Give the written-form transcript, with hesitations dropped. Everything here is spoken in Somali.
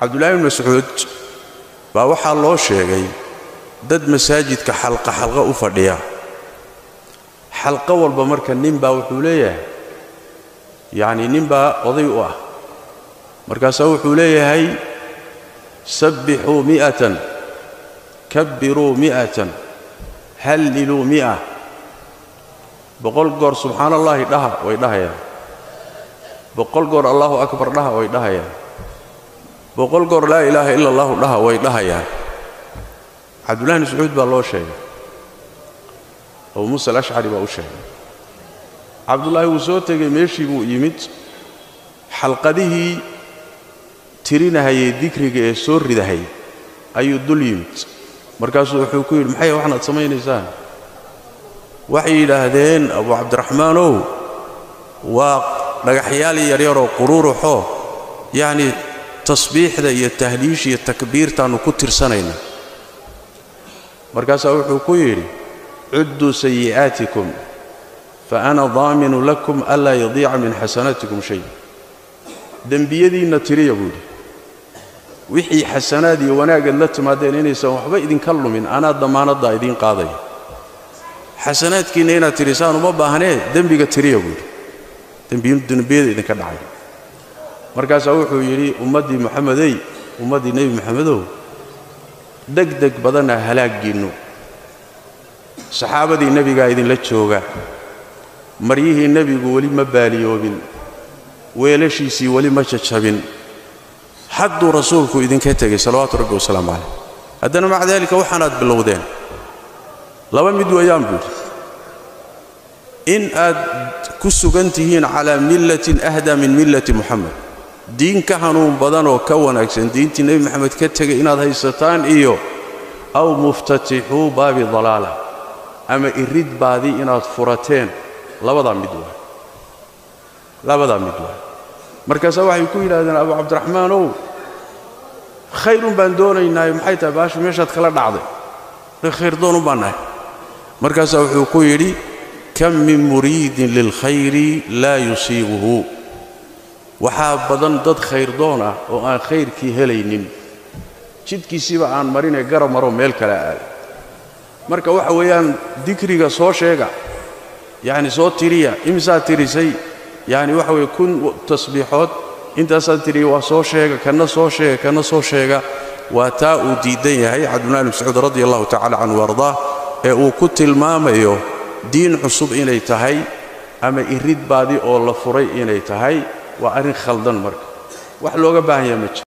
عبد الله بن مسعود baa waxa loo sheegay dad masaajidka xalqa u fadhiya xalqa walba marka ninba wuxuu leeyahay yaani ninba oday u ah markaas wuxuu leeyahay sabbihu 100 kabbiru 100 hallilu 100 boqol goor subhanallahi dhaha way dhahayaan boqol goor allahu akbar dhaha way dhahayaan boqol goor la ilaaha illa allah dhaha way dhahayaan Abdullah ibn Mas'ud baa loo sheegay oo Musa al-Ash'ari baa u sheegay Abdullah uu soo tagay meeshii buu yimid xalqadihii tirinahayay dhikriga ee soo ridahay ayuu dul yimid markaas wuxuu ku yiri maxay waxaad sameeynaysaa waxay yiraahdeen Abu Abdurrahmaan waa dhagaxyaal yar yar oo qururuxo yaani tasbiixda iyo tahliish iyo takbiirtaanu ku tirsanayna markaas wuxuu ku yiri uddu sayi'atikum fa ana dhaaminu lakum alla yadhi'a min hasanatikum shay dambiyadiina tiriya buu wixii xasanaad iyo wanaag la timaadeen inaysan waxba idin kallumin ana damaanada idin qaaday xasanaadkiina inaad tirisaan uma baahnee dambiga tiriya buu dambiyada idin ka dhacay markaas wuxuu yiri ummadii Muhammaday ummadii Nabi Muhammadow degdeg badana halaagiinu saxaabadii nabiga idin la jooga mariyihii nabigu wali ma baaliyoobin weelashiisii wali ma jajabin hadduu rasuulku idin ka tagay salawaatu rabbi wa salaamu alayhi hadana ma dalika waxaanad bilowdeen laba mid weeyaan buu in aad ku sugantihiin ala millatin ahda min millati Muhammad diin ka hanuun badan oo ka wanaagsan diintii Nabi Muhammad ka tagay inaad haysataan iyo aw muftatihu baabi dalaala ama irid baadi inaad furateen labada mid waa markaas waxay ku yiraahdeen Abu Abdurrahmaan khayrun baan doonaynaa maxay tahay baash meeshaad kala dhacday khayr doon u baanahay markaas wuxuu ku yiri kam min muridin lil khayri la yusibuhu waxa badan dad khayr doona oo aan khayrkii helaynin jidkiisiba aan marinay garab maro meel kale aad marka waxa weeyaan dhikriga soo sheega yaani soo tiriya imsa tirisay yaani waxa weey kun tasbiixood inta tiri waa soo sheega kana soo sheega waa taa uu diidan yahay Abdullah ibn Mas'ud radiyallahu ta'ala anhu warda ee uu ku tilmaamayo diin cusub inay tahay ama irid baadi oo la furay inay tahay waa arin khaldan marka wax looga baahan yahay